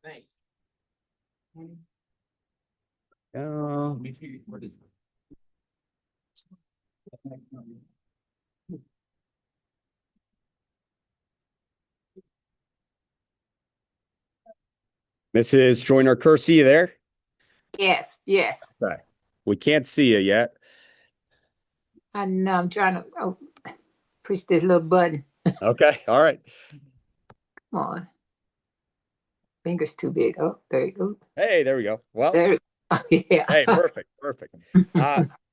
Thanks. Mrs. Joyner-Kersee there? Yes, yes. Okay. We can't see you yet. I know. I'm trying to push this little button. Okay. All right. Come on. Fingers too big. Oh, there you go. Hey, there we go. Well, There. Oh, yeah. hey, perfect. Perfect.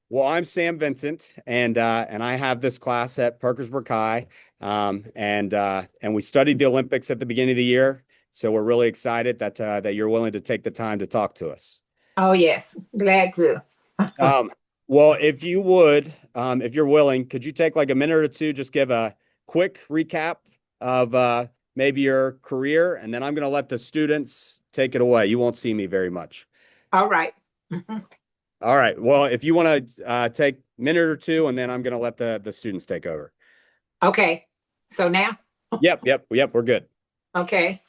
Well, I'm Sam Vincent, and I have this class at Parkersburg High, and we studied the Olympics at the beginning of the year, so we're really excited that you're willing to take the time to talk to us. Oh, yes. Glad to. Um, well, if you would, if you're willing, could you take like a minute or two, just give a quick recap of maybe your career, and then I'm going to let the students take it away. You won't see me very much. All right. All right. Well, if you want to take a minute or two, and then I'm going to let the students take over. Okay. So now? Yep. We're good. Okay.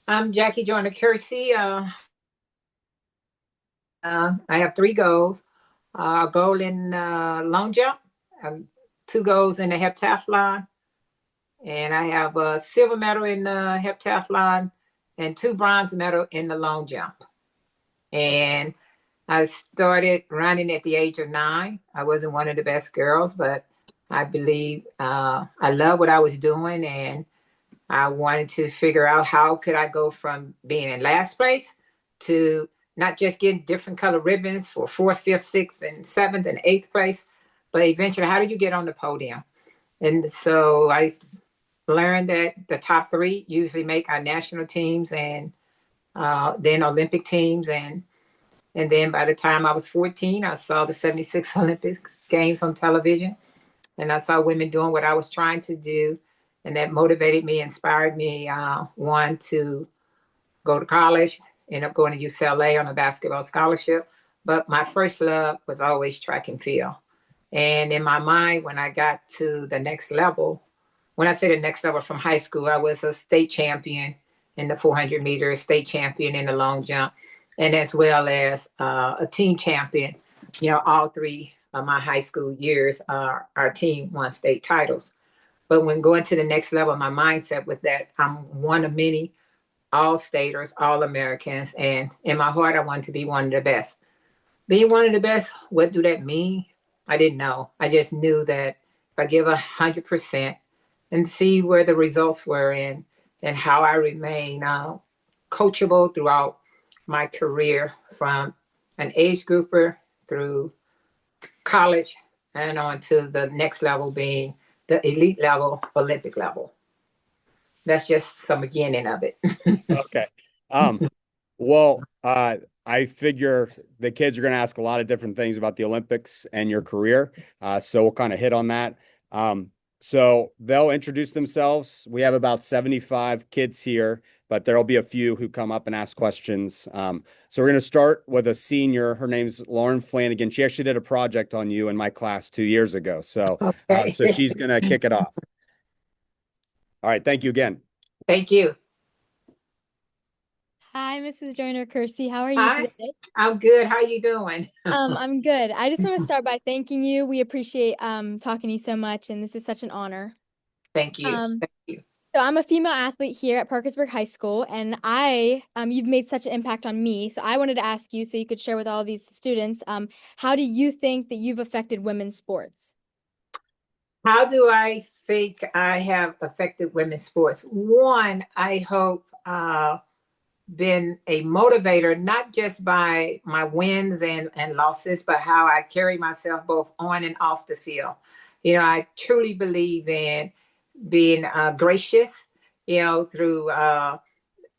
I'm Jackie Joyner-Kersee. I have 3 goals. A goal in long jump, uh, 2 goals in the heptathlon, and I have a silver medal in the heptathlon and 2 bronze medal in the long jump. And I started running at the age of 9. I wasn't one of the best girls, but I believe I love what I was doing, and I wanted to figure out how could I go from being in last place to not just getting different color ribbons for 4th, 5th, 6th, and 7th and 8th place, but eventually, how do you get on the podium? And so I learned that the top 3 usually make our national teams and then Olympic teams. And then by the time I was 14, I saw the 76 Olympic Games on television. And I saw women doing what I was trying to do. And that motivated me, inspired me, one, to go to college, end up going to UCLA on a basketball scholarship. But my first love was always track and field. And in my mind, when I got to the next level, when I say the next level from high school, I was a state champion in the 400 meters, state champion in the long jump, and as well as a team champion. You know, all 3 of my high school years, our team won state titles. But when going to the next level, my mindset was that I'm one of many all staters, all Americans, and in my heart, I wanted to be one of the best. Being one of the best, what do that mean? I didn't know. I just knew that if I give 100% and see where the results were in and how I remain coachable throughout my career from an age grouper through college and on to the next level being the elite level, Olympic level. That's just some beginning of it. Okay. Well, I figure the kids are going to ask a lot of different things about the Olympics and your career. So we'll kind of hit on that. So they'll introduce themselves. We have about 75 kids here, but there'll be a few who come up and ask questions. So we're going to start with a senior. Her name's Lauren Flanagan. She actually did a project on you in my class 2 years ago. So, Okay. so she's going to kick it off. All right. Thank you again. Thank you. Hi, Mrs. Joyner-Kersee. How are you Hi, today? I'm good. How you doing? I'm good. I just want to start by thanking you. We appreciate talking to you so much, and this is such an honor. Thank you. Um, Thank you. so I'm a female athlete here at Parkersburg High School, and you've made such an impact on me. So I wanted to ask you, so you could share with all these students, how do you think that you've affected women's sports? How do I think I have affected women's sports? One, I hope been a motivator, not just by my wins and losses, but how I carry myself both on and off the field. You know, I truly believe in being gracious, you know, through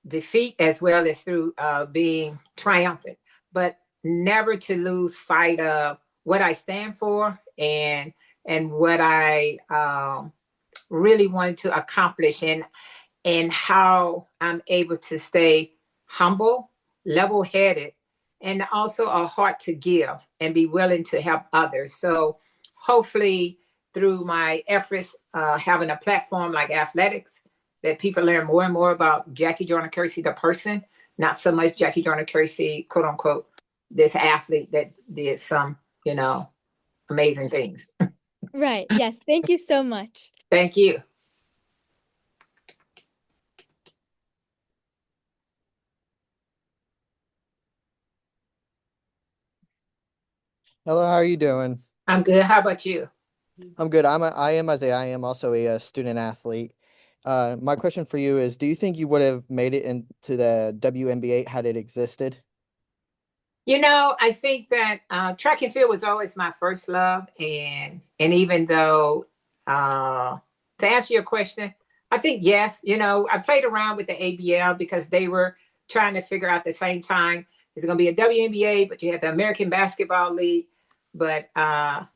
defeat as well as through being triumphant, but never to lose sight of what I stand for and what I really wanted to accomplish and how I'm able to stay humble, level-headed, and also a heart to give and be willing to help others. So hopefully through my efforts, having a platform like athletics, that people learn more and more about Jackie Joyner-Kersee, the person, not so much Jackie Joyner-Kersee, quote unquote, this athlete that did some, amazing things. Right. Yes. Thank you so much. Thank you. Hello, how are you doing? I'm good. How about you? I'm good. I am also a student athlete. My question for you is, do you think you would have made it into the WNBA had it existed? I think that track and field was always my first love, and even though to answer your question, I think yes. I played around with the ABL because they were trying to figure out at the same time it's going to be a WNBA, but you had the American Basketball League. But I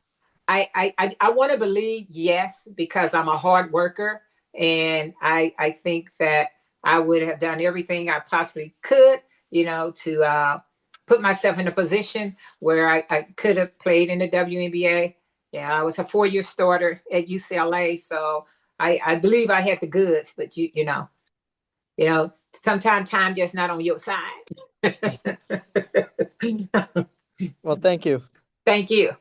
want to believe yes because I'm a hard worker, and I think that I would have done everything I possibly could, to put myself in a position where I could have played in the WNBA. Yeah, I was a 4-year starter at UCLA, so I believe I had the goods. But sometimes time just not on your side. Well, thank you. Thank you.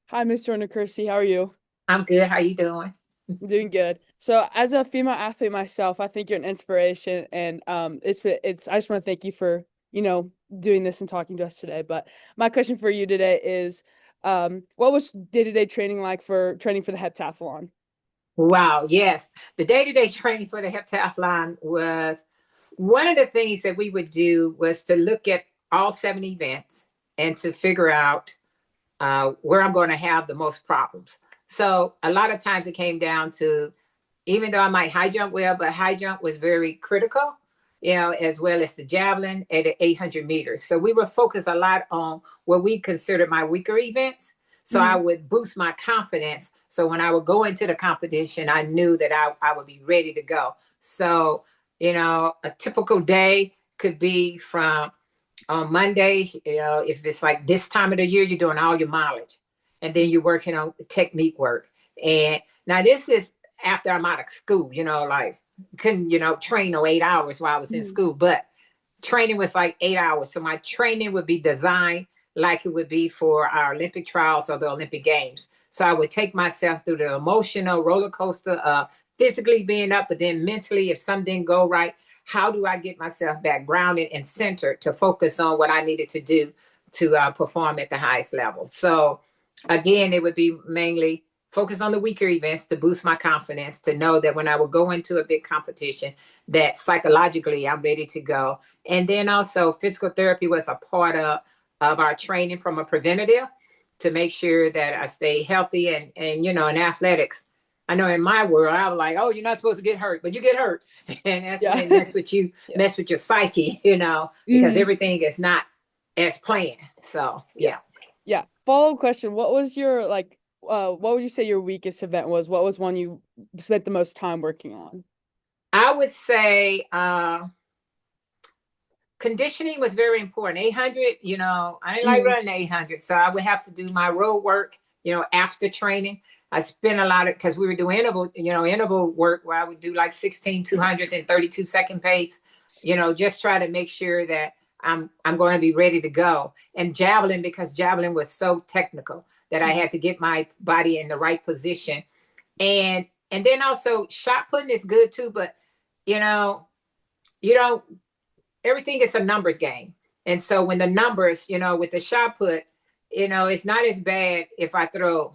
Hi, Miss Joyner-Kersee. How are you? I'm good. How you doing? I'm doing good. So, as a female athlete myself, I think you're an inspiration, and it's. I just want to thank you for doing this and talking to us today. But my question for you today is, what was day-to-day training like for training for the heptathlon? Wow, yes. The day-to-day training for the heptathlon was one of the things that we would do was to look at all 7 events and to figure out where I'm going to have the most problems. So a lot of times it came down to, even though I might high jump well, but high jump was very critical, as well as the javelin at 800 meters. So we would focus a lot on what we considered my weaker events. So I would boost my confidence. So when I would go into the competition, I knew that I would be ready to go. So, a typical day could be from on Monday, if it's like this time of the year, you're doing all your mileage and then you're working on technique work. And now this is after I'm out of school, like couldn't, train no 8 hours while I was in school, but training was like 8 hours. So my training would be designed like it would be for our Olympic trials or the Olympic Games. So I would take myself through the emotional roller coaster of physically being up, but then mentally, if something didn't go right, how do I get myself back grounded and centered to focus on what I needed to do to perform at the highest level? So again, it would be mainly focus on the weaker events to boost my confidence, to know that when I would go into a big competition, that psychologically I'm ready to go. And then also physical therapy was a part of our training from a preventative to make sure that I stay healthy and in athletics. I know in my world, I was like, oh, you're not supposed to get hurt, but you get hurt. And that's when it mess with you, mess with your psyche, because everything is not as planned. So, yeah. Yeah. Follow-up question. What was your what would you say your weakest event was? What was one you spent the most time working on? I would say conditioning was very important. 800, I didn't like running 800. So I would have to do my road work, after training. I spent a lot of, because we were doing interval work where I would do like 16 200s and 32-second pace, just try to make sure that I'm going to be ready to go. And javelin, because javelin was so technical that I had to get my body in the right position. And then also shot putting is good too, but you don't, everything is a numbers game. And so when the numbers, with the shot put, it's not as bad if I throw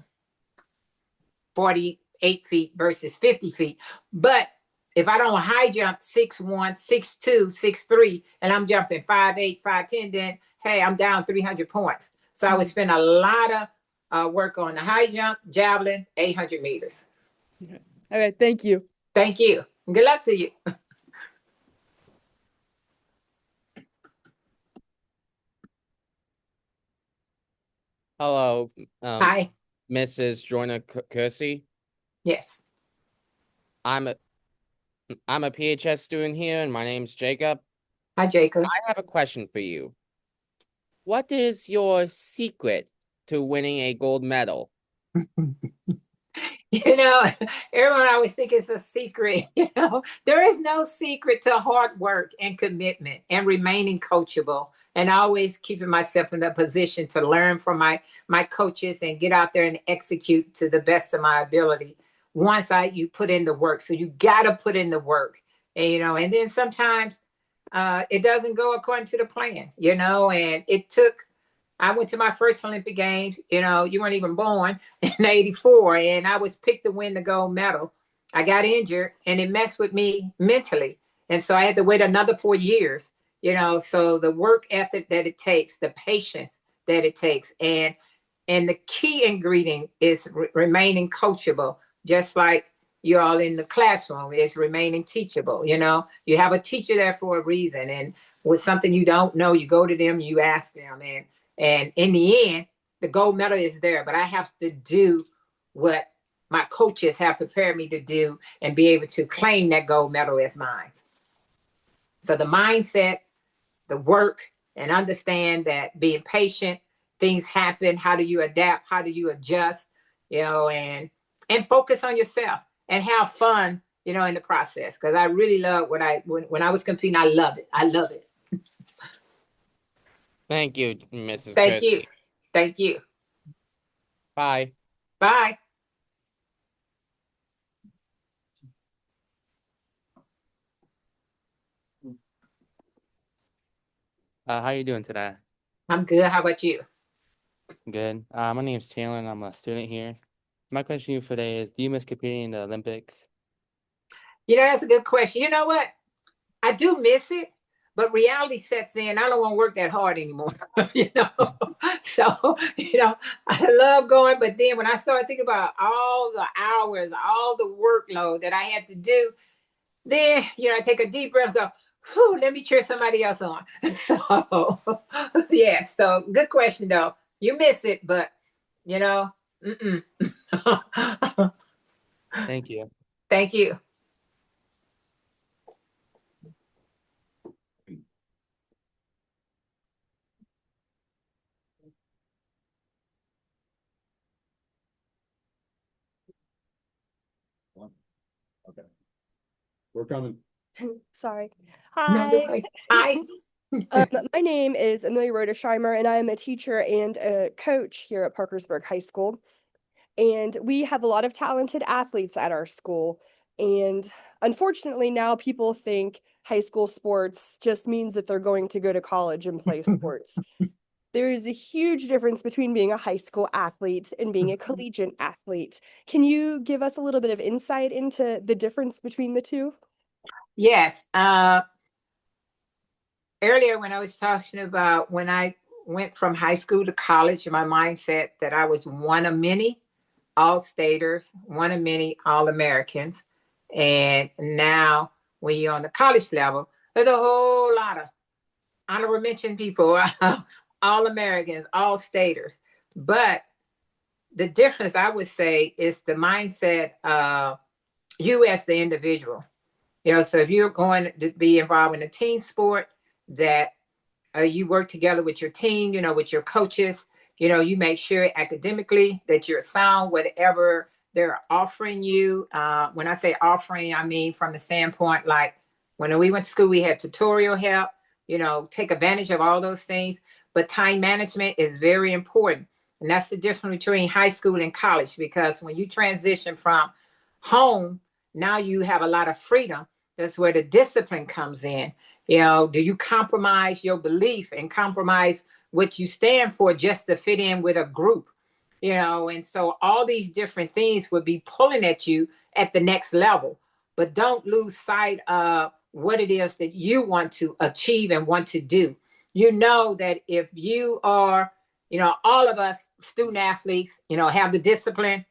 48 feet versus 50 feet. But if I don't high jump 6'1", 6'2", 6'3", and I'm jumping 5'8", 5'10", then hey, I'm down 300 points. So I would spend a lot of work on the high jump, javelin, 800 meters. Okay, thank you. Thank you. Good luck to you. Hello, Hi. Mrs. Joyner-Kersee. Yes. I'm a PHS student here, and my name's Jacob. Hi, Jacob. I have a question for you. What is your secret to winning a gold medal? Everyone always think it's a secret. There is no secret to hard work and commitment and remaining coachable and always keeping myself in the position to learn from my coaches and get out there and execute to the best of my ability once you put in the work. So you got to put in the work, and then sometimes it doesn't go according to the plan, and I went to my first Olympic Games. You weren't even born in '84, and I was picked to win the gold medal. I got injured, and it messed with me mentally, and so I had to wait another 4 years. So the work ethic that it takes, the patience that it takes, and the key ingredient is remaining coachable, just like you're all in the classroom is remaining teachable. You have a teacher there for a reason, and with something you don't know, you go to them, you ask them, and in the end, the gold medal is there, but I have to do what my coaches have prepared me to do and be able to claim that gold medal as mine. So the mindset, the work, and understand that being patient, things happen. How do you adapt? How do you adjust? And focus on yourself and have fun, in the process. Because I really love when I was competing, I love it. I love it. Thank you, Mrs. Thank you. Kersee. Thank you. Bye. Bye. How you doing today? I'm good. How about you? Good. My name's Taylor, and I'm a student here. My question to you today is, do you miss competing in the Olympics? That's a good question. You know what? I do miss it, but reality sets in. I don't want to work that hard anymore. So, I love going, but then when I start thinking about all the hours, all the workload that I had to do, then, I take a deep breath, go, whew, let me cheer somebody else on. So, yeah, so good question though. You miss it, but, mm-mm. Thank you. Thank you. Okay. We're coming. Sorry. No, Hi. Hi. My name is Amelia Rodesheimer, and I am a teacher and a coach here at Parkersburg High School. And we have a lot of talented athletes at our school. And unfortunately, now people think high school sports just means that they're going to go to college and play sports. There is a huge difference between being a high school athlete and being a collegiate athlete. Can you give us a little bit of insight into the difference between the two? Yes. Earlier, when I was talking about when I went from high school to college, my mindset that I was one of many all-staters, one of many all-Americans. And now, when you're on the college level, there's a whole lot of honorable mention people, all-Americans, all-staters. But the difference, I would say, is the mindset of you as the individual. So if you're going to be involved in a team sport, that you work together with your team, with your coaches, you make sure academically that you're sound, whatever they're offering you. When I say offering, I mean from the standpoint, like when we went to school, we had tutorial help, take advantage of all those things. But time management is very important. And that's the difference between high school and college, because when you transition from home, now you have a lot of freedom. That's where the discipline comes in. Do you compromise your belief and compromise what you stand for just to fit in with a group? And so all these different things would be pulling at you at the next level. But don't lose sight of what it is that you want to achieve and want to do. That if you are, all of us student athletes, have the discipline,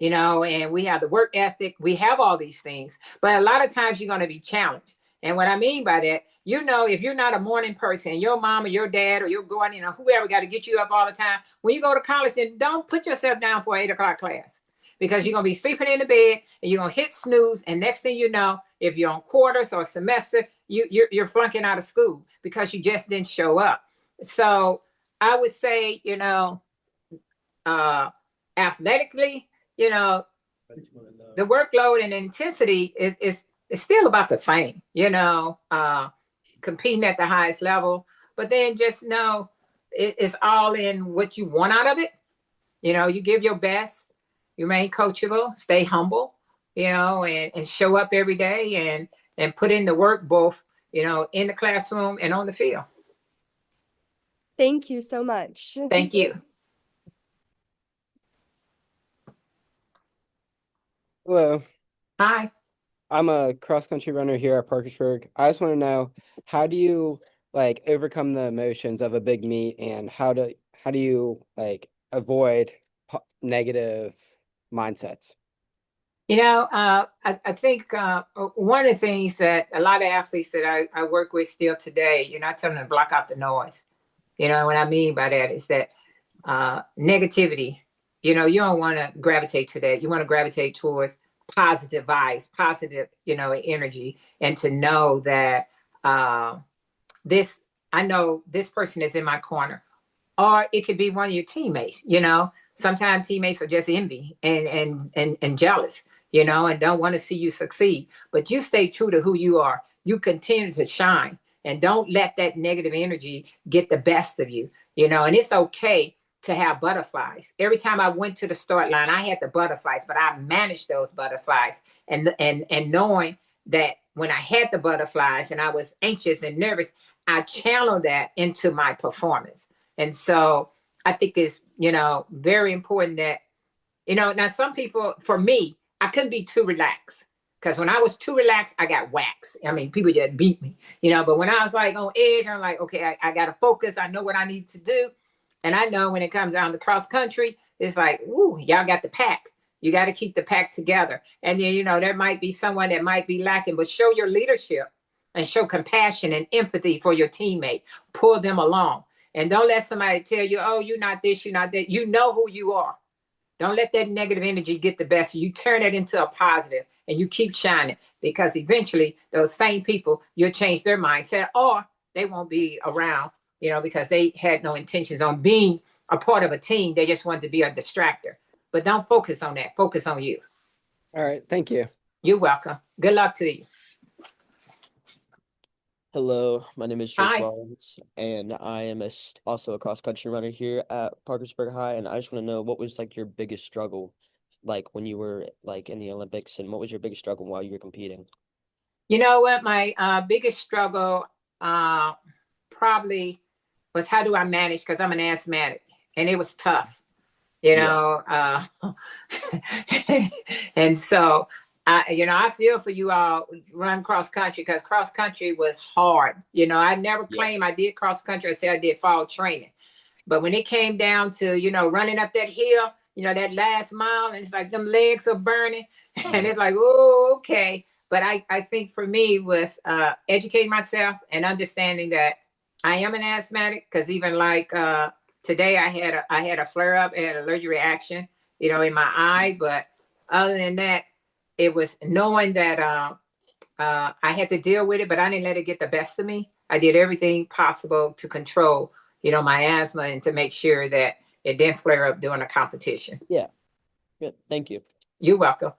and we have the work ethic, we have all these things, but a lot of times you're going to be challenged. And what I mean by that, if you're not a morning person, your mom or your dad or your guardian or whoever got to get you up all the time, when you go to college, then don't put yourself down for an 8 o'clock class, because you're going to be sleeping in the bed and you're going to hit snooze. And next thing you know, if you're on quarters or semester, you're flunking out of school because you just didn't show up. So I would say, athletically, you know, the workload and intensity is still about the same, competing at the highest level. But then just know it's all in what you want out of it. You give your best, you remain coachable, stay humble, and show up every day and put in the work both, in the classroom and on the field. Thank you so much. Thank you. Hello, Hi. I'm a cross-country runner here at Parkersburg. I just want to know, how do you like overcome the emotions of a big meet, and how do you like avoid negative mindsets? I think one of the things that a lot of athletes that I work with still today, I tell them to block out the noise. What I mean by that is that negativity, you don't want to gravitate to that. You want to gravitate towards positive vibes, positive, energy, and to know that I know this person is in my corner. Or it could be one of your teammates, Sometimes teammates are just envy and jealous, and don't want to see you succeed. But you stay true to who you are. You continue to shine and don't let that negative energy get the best of you, and it's okay to have butterflies. Every time I went to the start line, I had the butterflies, but I managed those butterflies and knowing that when I had the butterflies and I was anxious and nervous, I channeled that into my performance. And so I think it's, very important that, now some people, for me, I couldn't be too relaxed. Because when I was too relaxed, I got waxed. I mean, people just beat me, but when I was like on edge, I'm like, okay, I got to focus. I know what I need to do. And I know when it comes down to cross country, it's like, ooh, y'all got the pack. You got to keep the pack together. And then, there might be someone that might be lacking, but show your leadership and show compassion and empathy for your teammate. Pull them along. And don't let somebody tell you, oh, you're not this, you're not that. You know who you are. Don't let that negative energy get the best. You turn it into a positive and you keep shining, because eventually those same people, you'll change their mindset, or they won't be around, because they had no intentions on being a part of a team. They just wanted to be a distractor. But don't focus on that. Focus on you. All right, thank you. You're welcome. Good luck to you. Hello, my name is Jake Hi. Rollins, and I am also a cross-country runner here at Parkersburg High, and I just want to know, what was like your biggest struggle, like when you were like in the Olympics, and what was your biggest struggle while you were competing? You know what? My biggest struggle probably was, how do I manage? Because I'm an asthmatic, and it was tough, and so I feel for you all run cross country, because cross country was hard. I never claimed I did cross country. I said I did fall training. But when it came down to, running up that hill, that last mile, and it's like them legs are burning. And it's like, oh, okay. But I think for me was educating myself and understanding that I am an asthmatic, because even like today I had a flare up, I had an allergic reaction, in my eye. But other than that, it was knowing that I had to deal with it, but I didn't let it get the best of me. I did everything possible to control, my asthma, and to make sure that it didn't flare up during a competition. Yeah. Good. Thank you. You're welcome.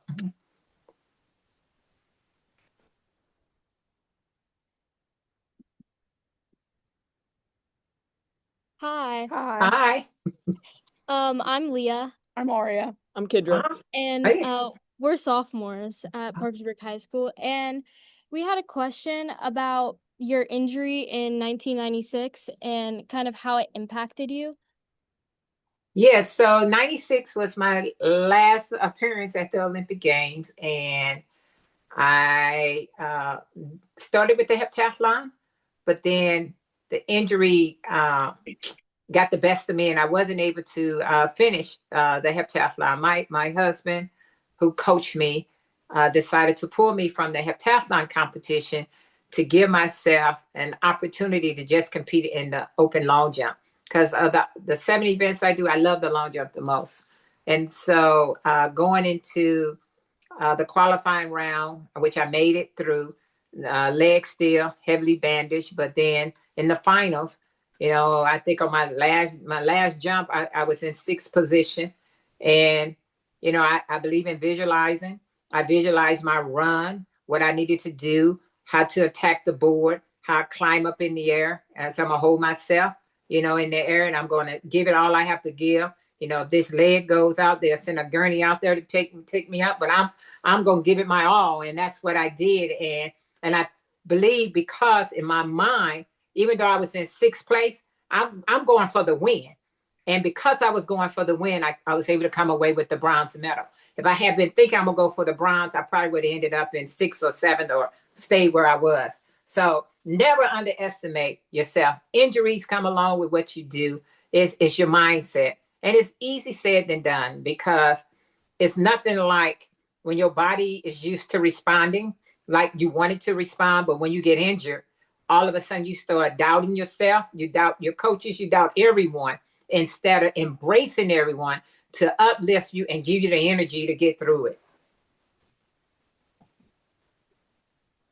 Hi. Hi. I'm Leah, I'm Aria. I'm Kendra. and Hey. we're sophomores at Parkersburg High School, and we had a question about your injury in 1996 and kind of how it impacted you. Yes, so 96 was my last appearance at the Olympic Games, and I started with the heptathlon, but then the injury got the best of me, and I wasn't able to finish the heptathlon. My husband, who coached me, decided to pull me from the heptathlon competition to give myself an opportunity to just compete in the open long jump. Because of the 7 events I do, I love the long jump the most. And so going into the qualifying round, which I made it through, leg still heavily bandaged, but then in the finals, I think on my last jump, I was in 6th position, and I believe in visualizing. I visualized my run, what I needed to do, how to attack the board, how I climb up in the air. And so I'm gonna hold myself, in the air, and I'm gonna give it all I have to give. If this leg goes out, they'll send a gurney out there to pick me up, but I'm gonna give it my all. And that's what I did. And I believe, because in my mind, even though I was in sixth place, I'm going for the win. And because I was going for the win, I was able to come away with the bronze medal. If I had been thinking I'm gonna go for the bronze, I probably would have ended up in sixth or seventh or stayed where I was. So never underestimate yourself. Injuries come along with what you do. It's your mindset. And it's easy said than done, because it's nothing like when your body is used to responding like you wanted to respond, but when you get injured, all of a sudden you start doubting yourself, you doubt your coaches, you doubt everyone, instead of embracing everyone to uplift you and give you the energy to get through it.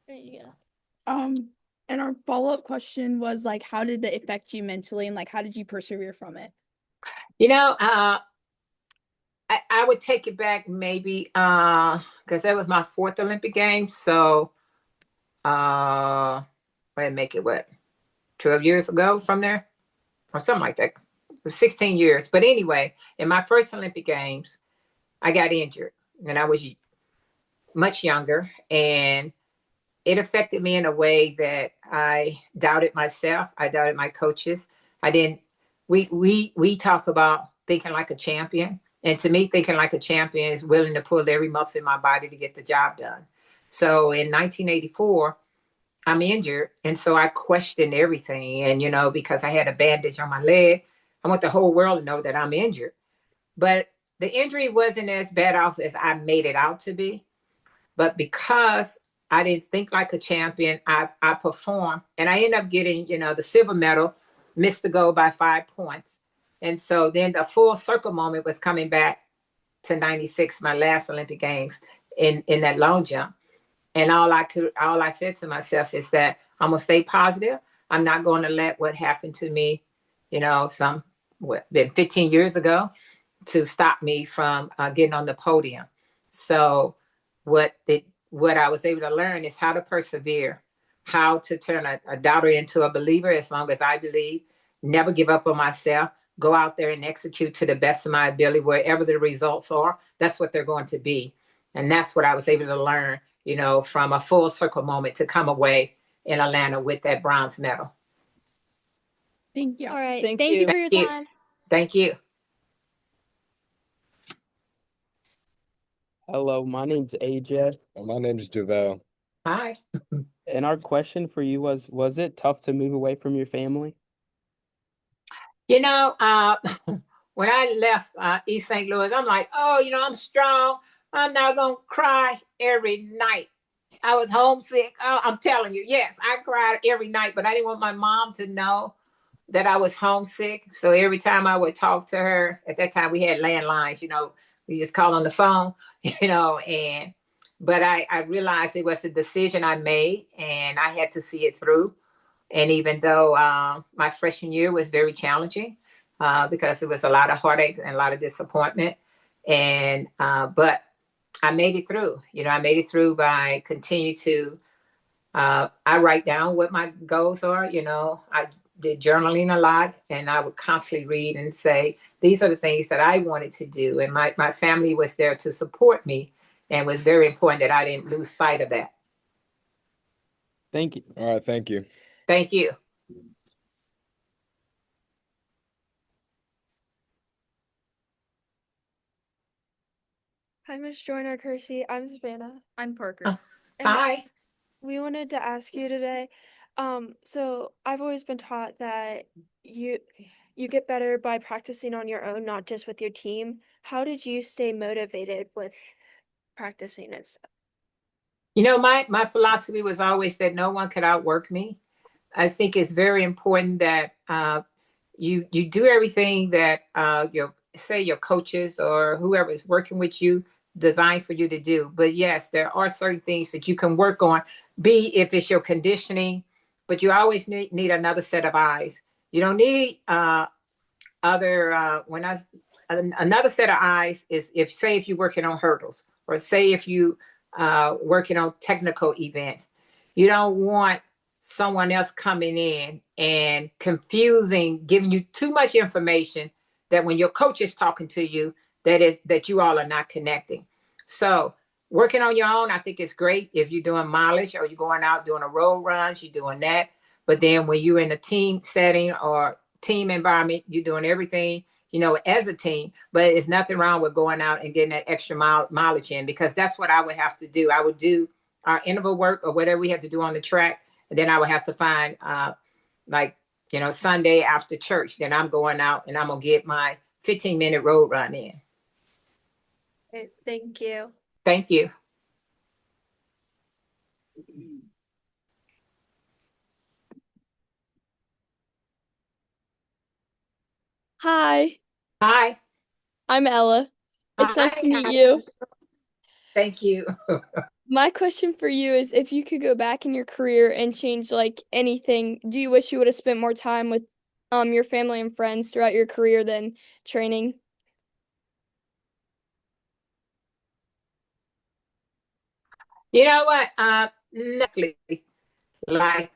There you go. And our follow-up question was like, how did it affect you mentally, and like, how did you persevere from it? I would take it back maybe because that was my fourth Olympic Games. So I'd make it 12 years ago from there, or something like that. 16 years. But anyway, in my first Olympic Games, I got injured, and I was much younger, and it affected me in a way that I doubted myself. I doubted my coaches. I didn't. We talk about thinking like a champion, and to me, thinking like a champion is willing to pull every muscle in my body to get the job done. So in 1984, I'm injured, and so I questioned everything. And because I had a bandage on my leg, I want the whole world to know that I'm injured. But the injury wasn't as bad off as I made it out to be. But because I didn't think like a champion, I performed, and I ended up getting, the silver medal, missed the goal by 5 points. And so then the full circle moment was coming back to 96, my last Olympic Games, in that long jump. And all I said to myself is that I'm gonna stay positive. I'm not going to let what happened to me, been 15 years ago, to stop me from getting on the podium. So what I was able to learn is how to persevere, how to turn a doubter into a believer as long as I believe, never give up on myself, go out there and execute to the best of my ability. Wherever the results are, that's what they're going to be. And that's what I was able to learn, from a full circle moment to come away in Atlanta with that bronze medal. Thank you. All right. Thank Thank you you. for your Thank you. time. Thank you. Hello, my name's AJ. My name's Duvel. Hi. And our question for you was it tough to move away from your family? When I left East St. Louis, I'm like, oh, I'm strong. I'm not going to cry every night. I was homesick. Oh, I'm telling you, yes, I cried every night, but I didn't want my mom to know that I was homesick. So every time I would talk to her, at that time we had landlines, we just call on the phone, but I realized it was a decision I made, and I had to see it through. And even though my freshman year was very challenging because it was a lot of heartache and a lot of disappointment, but I made it through. I made it through by continue to. I write down what my goals are. I did journaling a lot, and I would constantly read and say, these are the things that I wanted to do. And my family was there to support me, and was very important that I didn't lose sight of that. Thank you. All right, thank you. Thank you. Hi, Miss Joyner-Kersee. I'm Savannah. I'm Parker. And Hi. we wanted to ask you today. So I've always been taught that you get better by practicing on your own, not just with your team. How did you stay motivated with practicing and stuff? My philosophy was always that no one could outwork me. I think it's very important that you do everything that your coaches or whoever is working with you designed for you to do. But yes, there are certain things that you can work on. If it's your conditioning, but you always need another set of eyes. You don't need other. another set of eyes is if you're working on hurdles, or say if you working on technical events, you don't want someone else coming in and confusing, giving you too much information that when your coach is talking to you, that you all are not connecting. So working on your own, I think it's great if you're doing mileage or you're going out doing a road runs, you're doing that. But then when you're in a team setting or team environment, you're doing everything, as a team. But it's nothing wrong with going out and getting that extra mileage in, because that's what I would have to do. I would do our interval work or whatever we have to do on the track. And then I would have to find Sunday after church, then I'm going out and I'm going to get my 15-minute road run in. Okay, thank you. Thank you. Hi, Hi. I'm Ella. It's nice Hi, to meet Ella. you. Thank you. My question for you is, if you could go back in your career and change like anything, do you wish you would have spent more time with your family and friends throughout your career than training? You know what? Like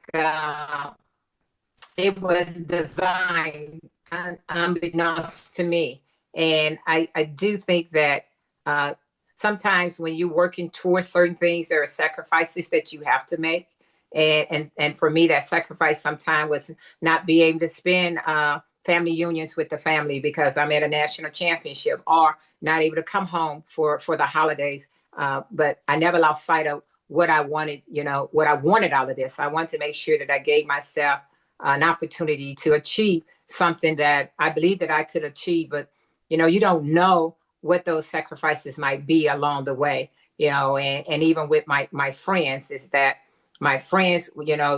it was designed unbeknownst to me. And I do think that sometimes when you're working towards certain things, there are sacrifices that you have to make. And for me, that sacrifice sometimes was not being able to spend family unions with the family because I'm at a national championship, or not able to come home for the holidays. But I never lost sight of what I wanted, what I wanted out of this. I wanted to make sure that I gave myself an opportunity to achieve something that I believe that I could achieve. But, you don't know what those sacrifices might be along the way, and even with my friends, is that my friends,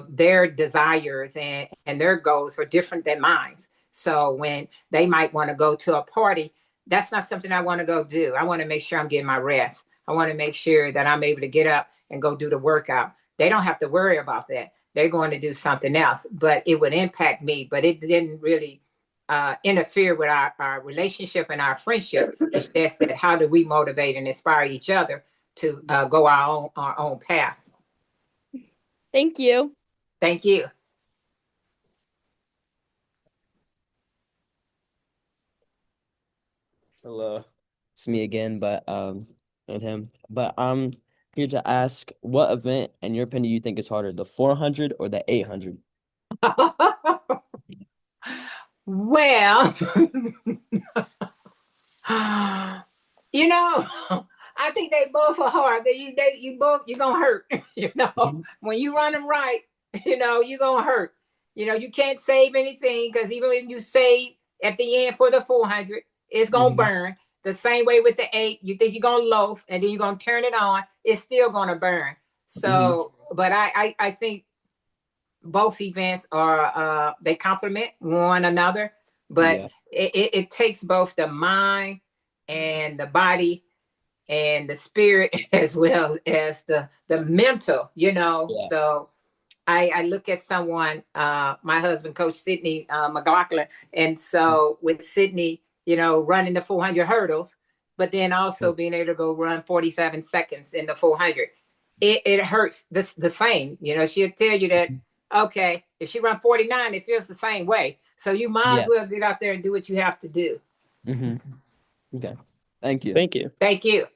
their desires and their goals are different than mine. So when they might want to go to a party, that's not something I want to go do. I want to make sure I'm getting my rest. I want to make sure that I'm able to get up and go do the workout. They don't have to worry about that. They're going to do something else, but it would impact me. But it didn't really interfere with our relationship and our friendship. It's just that how do we motivate and inspire each other to go our own path. Thank you. Thank you. Hello, it's me again, but and him. But I'm here to ask, what event, in your opinion, you think is harder, the 400 or the 800? Well, I think they both are hard. You're gonna hurt. When you run them right, you're gonna hurt. You can't save anything, because even if you save at the end for the 400, it's gonna burn. The same way with the 8, you think you're gonna loaf and then you're gonna turn it on, it's still gonna burn. So, but I think both events are they complement one another, but Yeah. it takes both the mind and the body and the spirit as well as the mental. Yeah. So I look at someone, my husband, Coach Sydney McLaughlin, and so with Sydney, running the 400 hurdles, but then also being able to go run 47 seconds in the 400, it hurts the same. She'll tell you that, okay, if she run 49, it feels the same way. So you might as well get out there and do what you have to do. Okay. Thank you. Thank you. Thank you.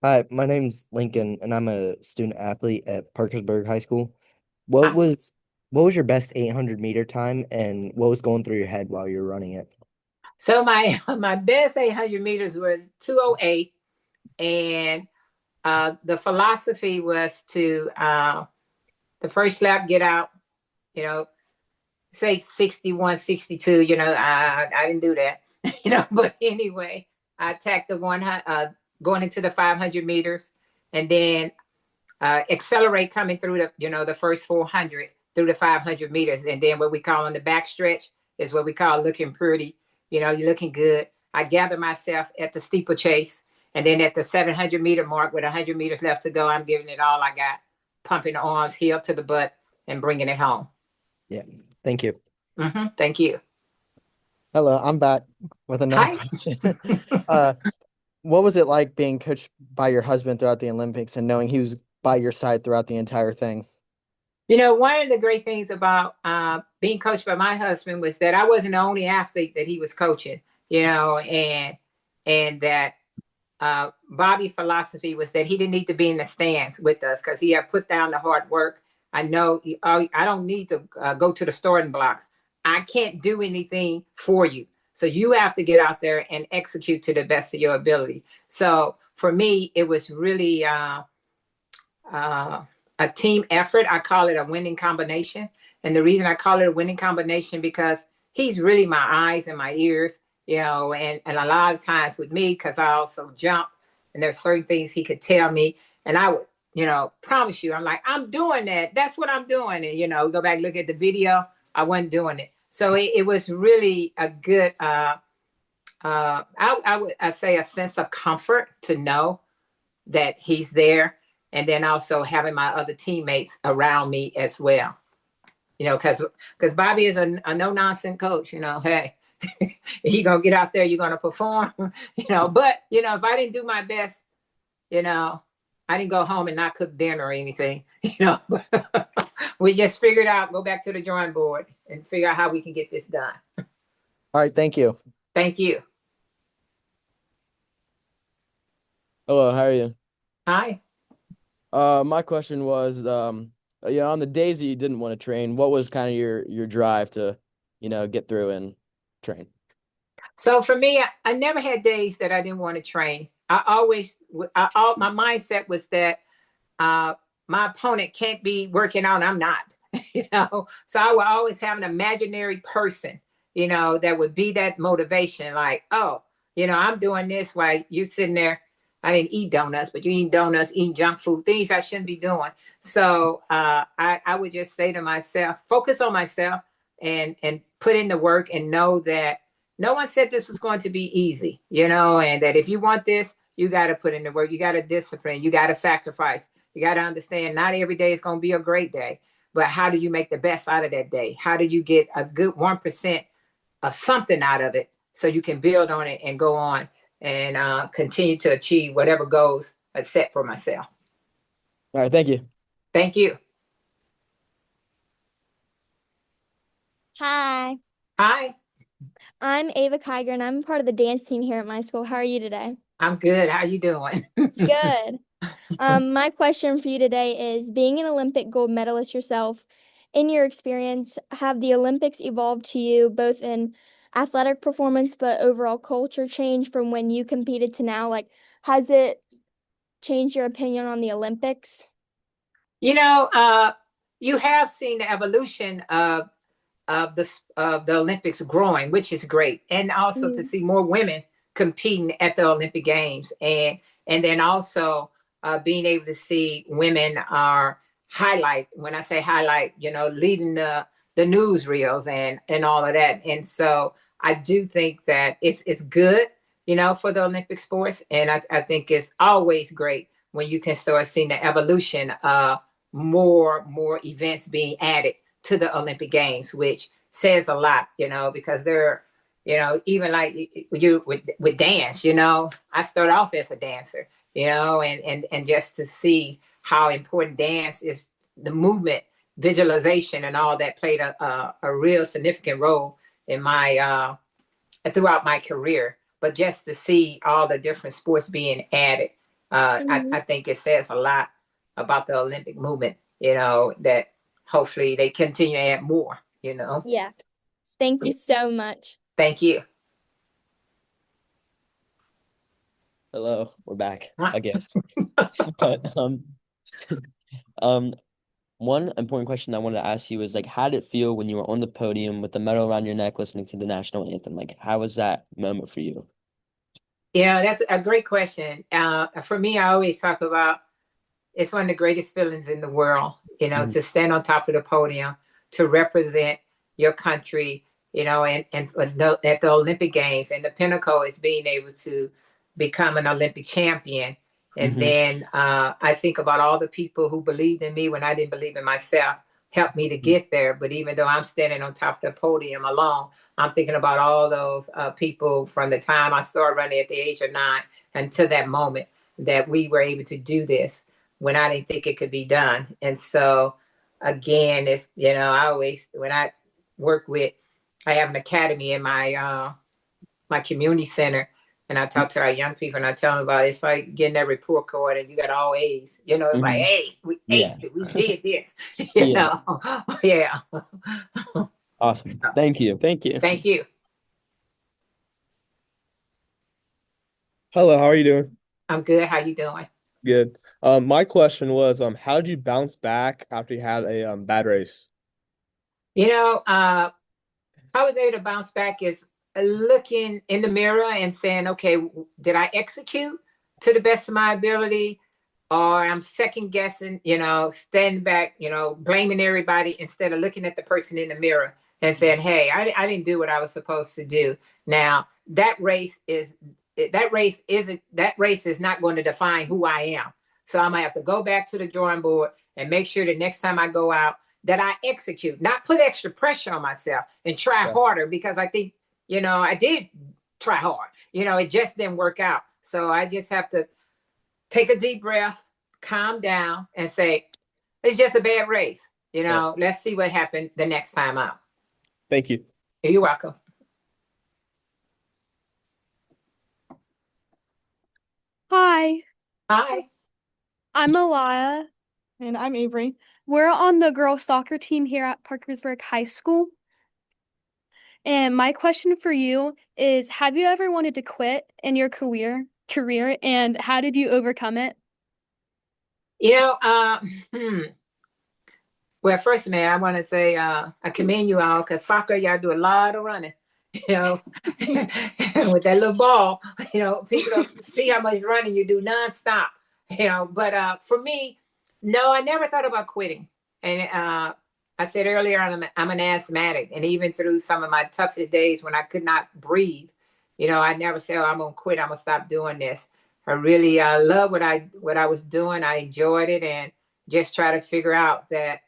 Hi, my name's Lincoln, and I'm a student athlete at Parkersburg High School. What was your best 800-meter time, and what was going through your head while you were running it? So my best 800 meters was 2:08, and the philosophy was to the first lap get out, say 61, 62. I didn't do that, but anyway, I attacked the one going into the 500 meters, and then accelerate coming through the first 400 through the 500 meters, and then what we call on the back stretch is what we call looking pretty. You're looking good. I gather myself at the steeplechase, and then at the 700-meter mark with 100 meters left to go, I'm giving it all I got, pumping the arms heel to the butt and bringing it home. Yeah. Thank you. Thank you. Hello, I'm back with another Hi. question. What was it like being coached by your husband throughout the Olympics and knowing he was by your side throughout the entire thing? You know, one of the great things about being coached by my husband was that I wasn't the only athlete that he was coaching, you know, and that Bobby's philosophy was that he didn't need to be in the stands with us because he had put down the hard work. I know I don't need to go to the starting blocks. I can't do anything for you. So you have to get out there and execute to the best of your ability. So for me, it was really uh, a team effort. I call it a winning combination. And the reason I call it a winning combination because he's really my eyes and my ears, you know, and a lot of times with me, because I also jump and there's certain things he could tell me and I would, you know, promise you, I'm like, I'm doing that. That's what I'm doing. And, you know, go back, look at the video. I wasn't doing it. So it was really a good, I say a sense of comfort to know that he's there, and then also having my other teammates around me as well. You know, because Bobby is a no nonsense coach. You know, hey, you gonna get out there, you're gonna perform. You know, but you know, if I didn't do my best, you know, I didn't go home and not cook dinner or anything. You know, we just figured out, go back to the drawing board and figure out how we can get this done. All right, thank you. Thank you. Hello, how are you? Hi. My question was, yeah, on the days that you didn't want to train, what was kind of your drive to, get through and train? So for me, I never had days that I didn't want to train. My mindset was that my opponent can't be working out, I'm not, you know. So I would always have an imaginary person, you know, that would be that motivation. Like, oh, you know, I'm doing this while you sitting there. I didn't eat donuts, but you eating donuts, eating junk food, things I shouldn't be doing. So I would just say to myself, focus on myself and put in the work and know that no one said this was going to be easy, you know, and that if you want this, you got to put in the work, you got to discipline, you got to sacrifice. You got to understand not every day is going to be a great day, but how do you make the best out of that day? How do you get a good 1% of something out of it so you can build on it and go on and continue to achieve whatever goals I set for myself? All right, thank you. Thank you. Hi, Hi, I'm Ava Kiger and I'm part of the dance team here at my school. How are you today? I'm good. How you doing? Good. My question for you today is being an Olympic gold medalist yourself, in your experience, have the Olympics evolved to you both in athletic performance but overall culture change from when you competed to now? Like, has it changed your opinion on the Olympics? You know, you have seen the evolution of the Olympics growing, which is great, and also to see more women competing at the Olympic Games, and then also being able to see women are highlight. When I say highlight, you know, leading the newsreels and all of that. And so I do think that it's good, you know, for the Olympic sports, and I think it's always great when you can start seeing the evolution of more events being added to the Olympic Games, which says a lot, you know, because they're, you know, even like you with dance, you know, I started off as a dancer, you know, and just to see how important dance is, the movement, visualization, and all that played a real significant role in my throughout my career. But just to see all the different sports being added, I think it says a lot about the Olympic movement, you know, that hopefully they continue to add more, you know. Yeah. Thank you so much. Thank you. Hello, we're back again. But um, one important question I wanted to ask you is like, how did it feel when you were on the podium with the medal around your neck, listening to the national anthem? Like, how was that moment for you? Yeah, that's a great question. For me, I always talk about it's one of the greatest feelings in the world, you know, to stand on top of the podium, to represent your country, you know, and at the Olympic Games. And the pinnacle is being able to become an Olympic champion. And then I think about all the people who believed in me when I didn't believe in myself, helped me to get there. But even though I'm standing on top of the podium alone, I'm thinking about all those people from the time I started running at the age of 9 until that moment that we were able to do this when I didn't think it could be done. And so, again, it's, I always, when I work with, I have an academy in my community center, and I talk to our young people and I tell them about it. It's like getting that report card and you got all A's. It's like, hey, we aced it. We did this. Yeah. Yeah. Awesome. Thank you. Thank you. Hello, how are you doing? I'm good. How you doing? Good. My question was, how did you bounce back after you had a bad race? I was able to bounce back is looking in the mirror and saying, okay, did I execute to the best of my ability? Or I'm second guessing, standing back, blaming everybody instead of looking at the person in the mirror and saying, hey, I didn't do what I was supposed to do. Now, that race is not going to define who I am. So I'm gonna have to go back to the drawing board and make sure that next time I go out that I execute, not put extra pressure on myself and try harder, because I think, I did try hard. It just didn't work out. So I just have to take a deep breath, calm down, and say, it's just a bad race. Let's see what happened the next time out. Thank you. You're welcome. Hi. Hi. I'm Alaya. And I'm Avery. We're on the girls soccer team here at Parkersburg High School. And my question for you is, have you ever wanted to quit in your career, and how did you overcome it? Well, first, man, I want to say I commend you all, because soccer, y'all do a lot of running, with that little ball, people don't see how much running you do nonstop, but for me, no, I never thought about quitting. And I said earlier, I'm an asthmatic, and even through some of my toughest days when I could not breathe, I never said, oh, I'm going to quit. I'm going to stop doing this. I really love what I was doing. I enjoyed it, and just try to figure out that,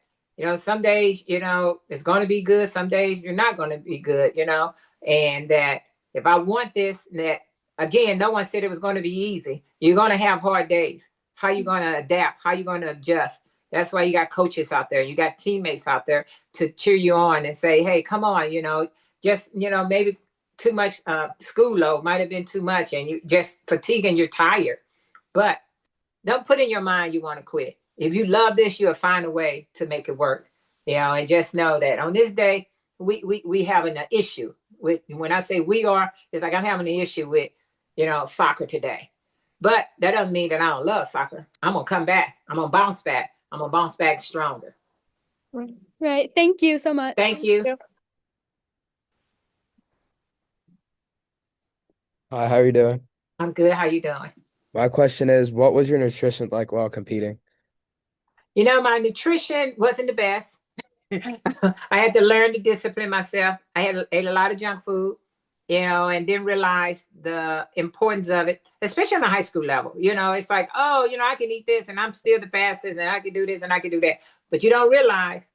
some days, it's going to be good. Some days you're not going to be good, and that if I want this, that again, no one said it was going to be easy. You're going to have hard days. How you going to adapt? How you going to adjust? That's why you got coaches out there. You got teammates out there to cheer you on and say, hey, come on, just, maybe too much school load might have been too much and you just fatigued and you're tired. But don't put in your mind you want to quit. If you love this, you'll find a way to make it work. And just know that on this day, we having an issue with, when I say we are, it's like I'm having an issue with, soccer today. But that doesn't mean that I don't love soccer. I'm going to come back. I'm going to bounce back. I'm going to bounce back stronger. Right. Thank you so much. Thank you. Hi, how are you doing? I'm good. How you doing? My question is, what was your nutrition like while competing? My nutrition wasn't the best. I had to learn to discipline myself. I had ate a lot of junk food, and didn't realize the importance of it, especially on the high school level. It's like, oh, I can eat this and I'm still the fastest and I can do this and I can do that. But you don't realize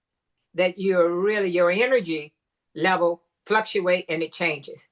that your energy level fluctuate and it changes.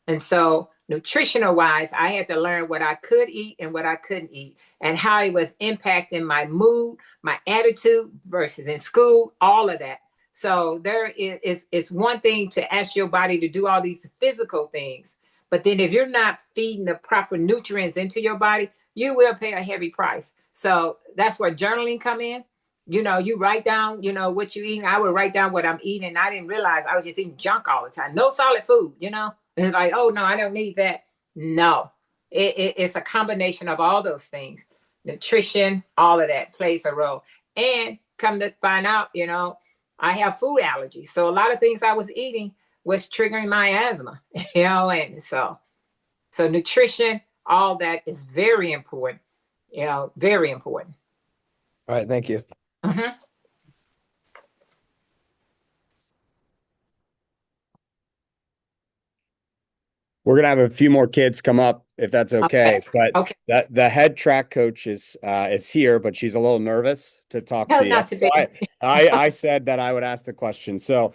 And so nutritional wise, I had to learn what I could eat and what I couldn't eat, and how it was impacting my mood, my attitude versus in school, all of that. So there is it's one thing to ask your body to do all these physical things, but then if you're not feeding the proper nutrients into your body, you will pay a heavy price. So that's where journaling come in. You write down, what you eating. I would write down what I'm eating, and I didn't realize I was just eating junk all the time. No solid food, It's like, oh no, I don't need that. No, it's a combination of all those things. Nutrition, all of that plays a role. And come to find out, I have food allergies. So a lot of things I was eating was triggering my asthma, and so nutrition, all that is very important, very important. All right, thank you. Mm-hmm. We're going to have a few more kids come up if that's okay. But Okay. the head track coach is here, but she's a little nervous to talk No, to you. not to So be. I said that I would ask the question. So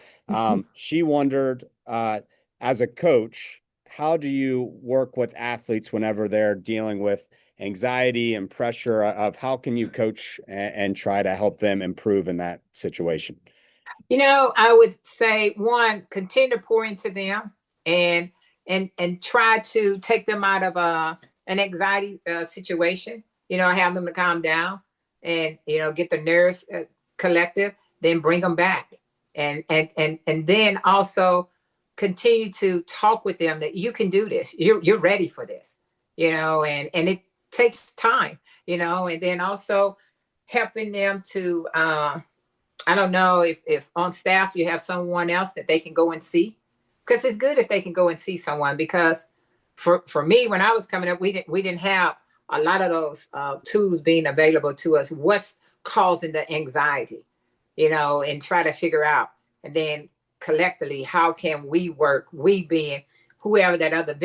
she wondered, as a coach, how do you work with athletes whenever they're dealing with anxiety and pressure of how can you coach and try to help them improve in that situation? I would say one, continue to pour into them and try to take them out of an anxiety situation. Have them to calm down and get the nerves collective, then bring them back, and then also continue to talk with them that you can do this. You're ready for this. And it takes time. And then also helping them to. I don't know if on staff you have someone else that they can go and see, because it's good if they can go and see someone. Because for me, when I was coming up, we didn't have a lot of those tools being available to us. What's causing the anxiety, and try to figure out, and then collectively, how can we work? We being whoever that other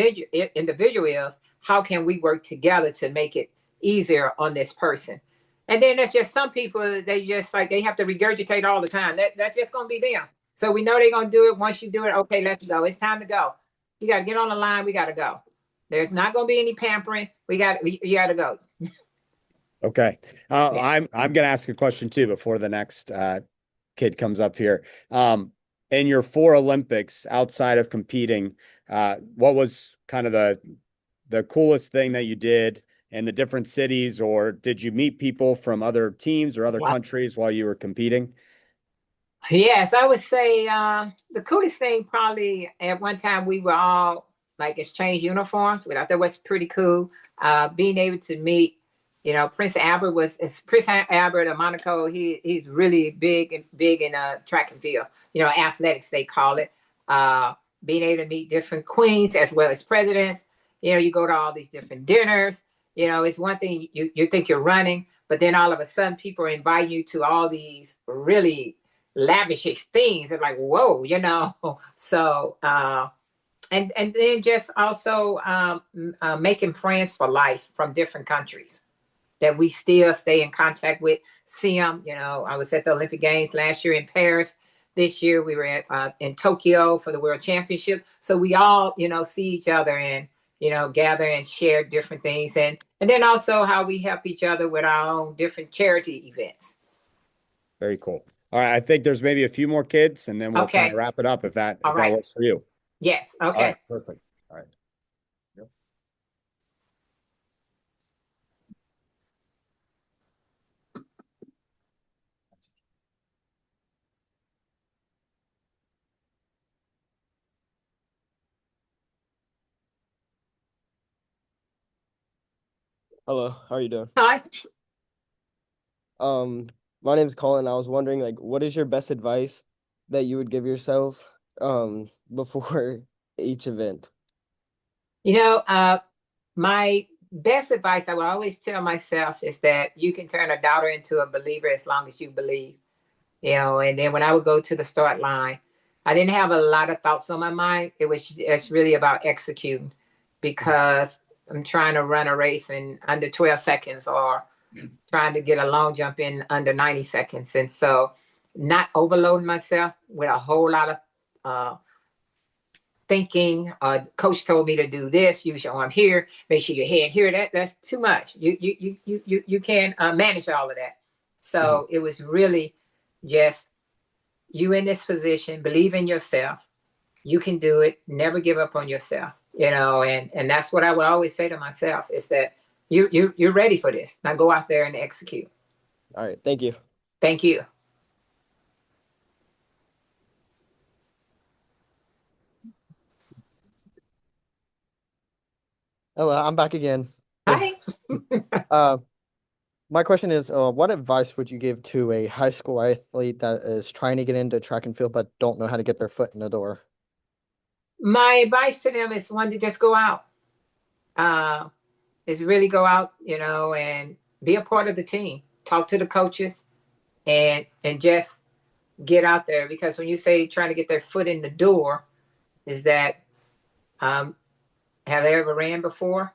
individual is, how can we work together to make it easier on this person? And then there's just some people, they just like they have to regurgitate all the time. That's just gonna be them. So we know they're gonna do it. Once you do it, okay, let's go. It's time to go. You gotta get on the line, we gotta go. There's not gonna be any pampering. You gotta go. Okay. I'm gonna ask a question too before the next kid comes up here. In your 4 Olympics outside of competing, what was kind of the coolest thing that you did in the different cities, or did you meet people from other teams or other countries while you were competing? Yes, I would say the coolest thing probably at one time we were all like exchange uniforms. I thought that was pretty cool. Being able to meet, Prince Albert of Monaco. He's really big in track and field. Athletics they call it. Being able to meet different queens as well as presidents. You go to all these different dinners. It's one thing you think you're running, but then all of a sudden people invite you to all these really lavishish things. It's like, whoa. So and then just also making friends for life from different countries that we still stay in contact with. See them. I was at the Olympic Games last year in Paris. This year we were in Tokyo for the World Championship. So we all, see each other and, gather and share different things. And then also how we help each other with our own different charity events. Very cool. All right. I think there's maybe a few more kids and then we'll kind of wrap it up if that works for you. Yes. Okay. All right. Perfect. All right. Yep. Hello, how are you doing? Hi. My name's Colin. I was wondering, like, what is your best advice that you would give yourself before each event? My best advice I would always tell myself is that you can turn a doubter into a believer as long as you believe. And then when I would go to the start line, I didn't have a lot of thoughts on my mind. It's really about executing, because I'm trying to run a race in under 12 seconds or trying to get a long jump in under 90 seconds. And so not overloading myself with a whole lot of thinking. Coach told me to do this, use your arm here, make sure your head here. That's too much. You can't manage all of that. So it was really just you in this position, believe in yourself. You can do it. Never give up on yourself. And that's what I would always say to myself is that you're ready for this. Now go out there and execute. All right, thank you. Thank you. Oh, I'm back again. Hi. My question is, what advice would you give to a high school athlete that is trying to get into track and field but don't know how to get their foot in the door? My advice to them is one, to just go out. Is really go out, and be a part of the team. Talk to the coaches and just get out there. Because when you say trying to get their foot in the door, is that have they ever ran before?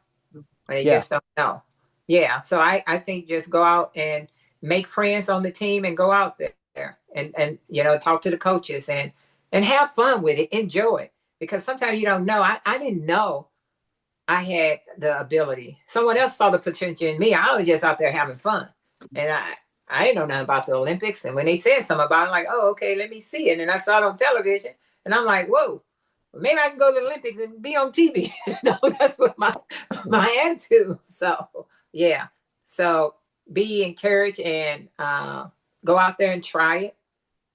when they Yeah. just don't know. Yeah. So I think just go out and make friends on the team and go out there and talk to the coaches and have fun with it, enjoy it. Because sometimes you don't know. I didn't know I had the ability. Someone else saw the potential in me. I was just out there having fun. And I didn't know nothing about the Olympics. And when they said something about it, I'm like, oh, okay, let me see it. And I saw it on television. And I'm like, whoa, maybe I can go to the Olympics and be on TV. That's what my attitude. So, yeah. So be encouraged and go out there and try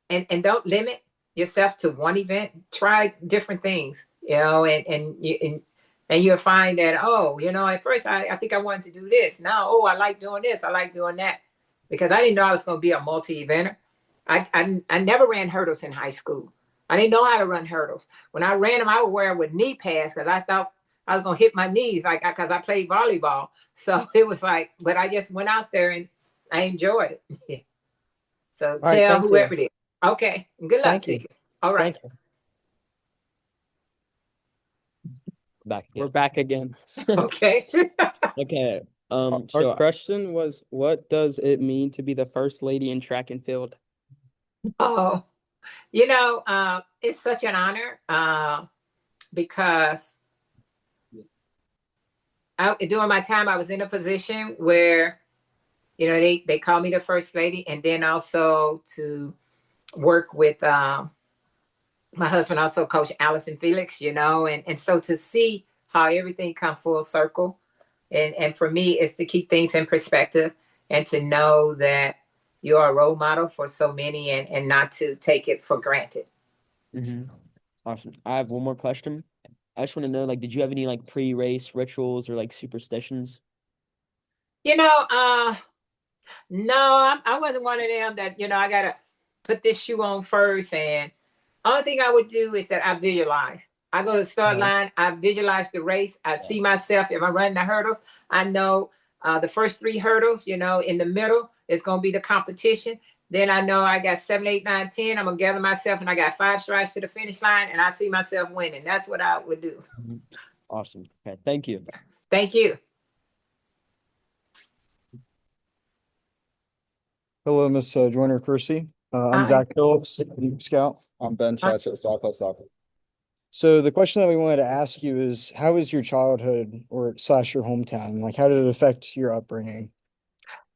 it. And don't limit yourself to one event. Try different things, and you'll find that, at first I think I wanted to do this. Now, I like doing this. I like doing that. Because I didn't know I was going to be a multi-eventer. I never ran hurdles in high school. I didn't know how to run hurdles. When I ran them, I would wear with knee pads because I thought I was going to hit my knees because I played volleyball. So it was like, but I just went out there and I enjoyed it. So All right, tell thank whoever you. it is. Okay. Good luck Thank to you. you. All right. Thank you. Back We're again. back again. Okay. Okay. Our So question was, what does it mean to be the first lady in track and field? Oh, it's such an honor because during my time, I was in a position where, they call me the first lady, and then also to work with my husband, also Coach Allison Felix, and so to see how everything come full circle, and for me, is to keep things in perspective and to know that you are a role model for so many, and not to take it for granted. Awesome. I have one more question. I just want to know, like, did you have any like pre-race rituals or like superstitions? No, I wasn't one of them that, I got to put this shoe on first. And only thing I would do is that I visualize. I go to the start line, I visualize the race. I see myself, if I'm running the hurdles, I know the first 3 hurdles, in the middle is going to be the competition. Then I know I got 7, 8, 9, 10. I'm going to gather myself and I got 5 strides to the finish line and I see myself winning. That's what I would do. Awesome. Okay. Thank you. Thank you. Hello, Miss Joyner-Kersee. I'm Hi. Zach Phillips, Youth Scout. I'm Ben Churchill, Southwest Soccer. So the question that we wanted to ask you is, how was your childhood or / your hometown? Like, how did it affect your upbringing?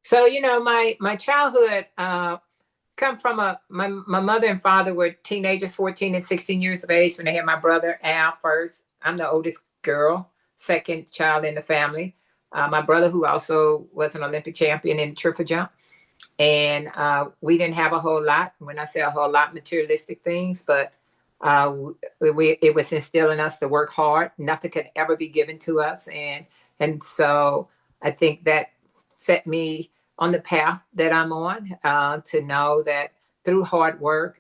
So, my childhood come from my mother and father were teenagers, 14 and 16 years of age when they had my brother Al first. I'm the oldest girl, second child in the family. My brother, who also was an Olympic champion in triple jump. And we didn't have a whole lot. When I say a whole lot, materialistic things, but it was instilling us to work hard. Nothing could ever be given to us. And so I think that set me on the path that I'm on, to know that through hard work,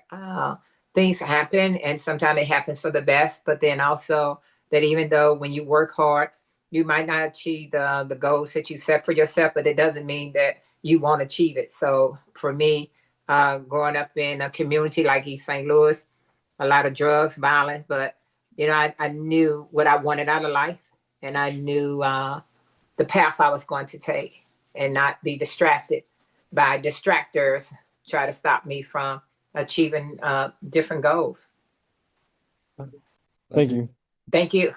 things happen, and sometimes it happens for the best. But then also that even though when you work hard, you might not achieve the goals that you set for yourself, but it doesn't mean that you won't achieve it. So for me, growing up in a community like East St. Louis, a lot of drugs, violence, but I knew what I wanted out of life, and I knew the path I was going to take, and not be distracted by distractors try to stop me from achieving different goals. Thank you. Thank you.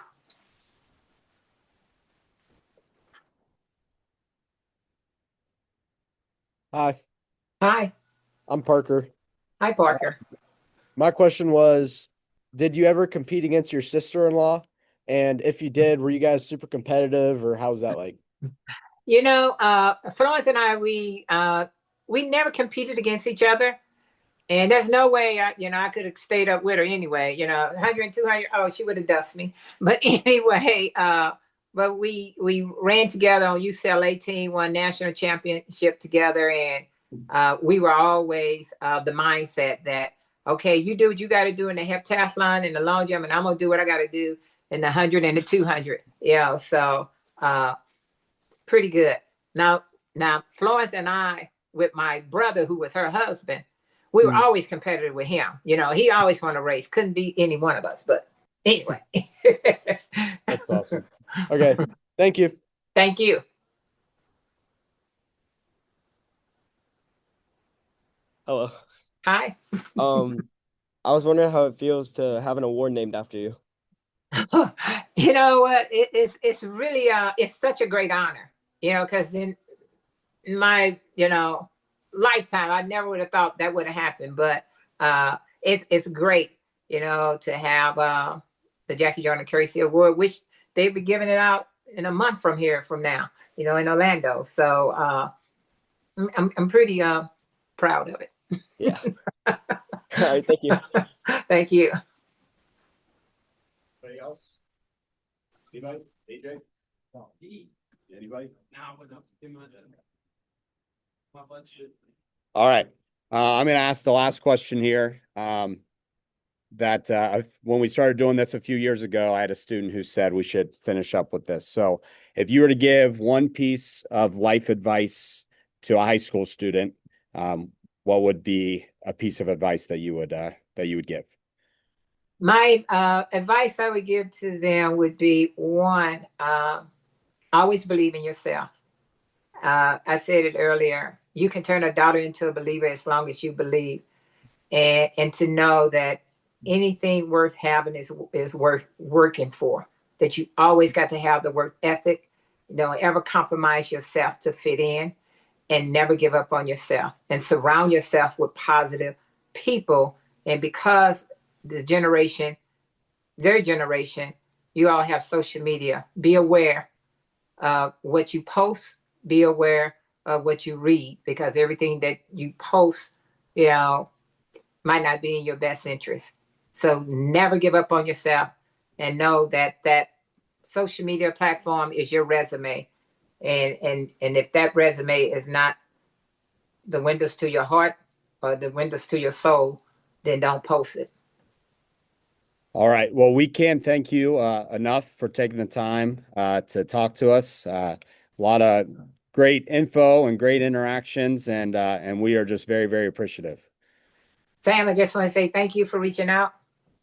Hi, Hi. I'm Parker. Hi, Parker. My question was, did you ever compete against your sister-in-law? And if you did, were you guys super competitive, or how's that like? Florence and I, we never competed against each other. And there's no way, I could have stayed up with her anyway. 100 and 200, she would have dusted me. But anyway, but we ran together on UCLA team, won national championship together. And we were always the mindset that, okay, you do what you got to do in the heptathlon and the long jump, and I'm going to do what I got to do in the 100 and the 200. So pretty good. Now, Florence and I, with my brother, who was her husband, we were always competitive with him. He always wanted to race. Couldn't be any one of us. But anyway. That's awesome. Okay. Thank you. Thank you. Hello. Hi. I was wondering how it feels to have an award named after you. You know what? It's really it's such a great honor. You know, because in my lifetime, I never would have thought that would have happened. But it's great, to have the Jackie Joyner-Kersee Award, which they'll be giving it out in a month from now. In Orlando. So I'm pretty proud of it. Yeah. All right. Thank you. Thank you. Anybody else? Anybody? AJ? Anybody? All right. I'm going to ask the last question here. When we started doing this a few years ago, I had a student who said we should finish up with this. So if you were to give one piece of life advice to a high school student, what would be a piece of advice that you would give? My advice I would give to them would be one, always believe in yourself. I said it earlier. You can turn a daughter into a believer as long as you believe, and to know that anything worth having is worth working for. That you always got to have the work ethic. Don't ever compromise yourself to fit in, and never give up on yourself. And surround yourself with positive people. And because their generation, you all have social media. Be aware of what you post. Be aware of what you read, because everything that you post, might not be in your best interest. So never give up on yourself, and know that that social media platform is your resume. And if that resume is not the windows to your heart or the windows to your soul, then don't post it. All right. Well, we can't thank you enough for taking the time to talk to us. A lot of great info and great interactions, and we are just very, very appreciative. Sam, I just want to say thank you for reaching out.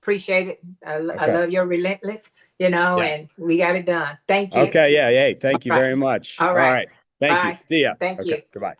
Appreciate it. I Okay. love your relentless, and we got it done. Thank you. Okay. Yeah. Thank you All right. very much. All All right. right. Thank you. Bye. See ya. Thank Okay. you. Goodbye.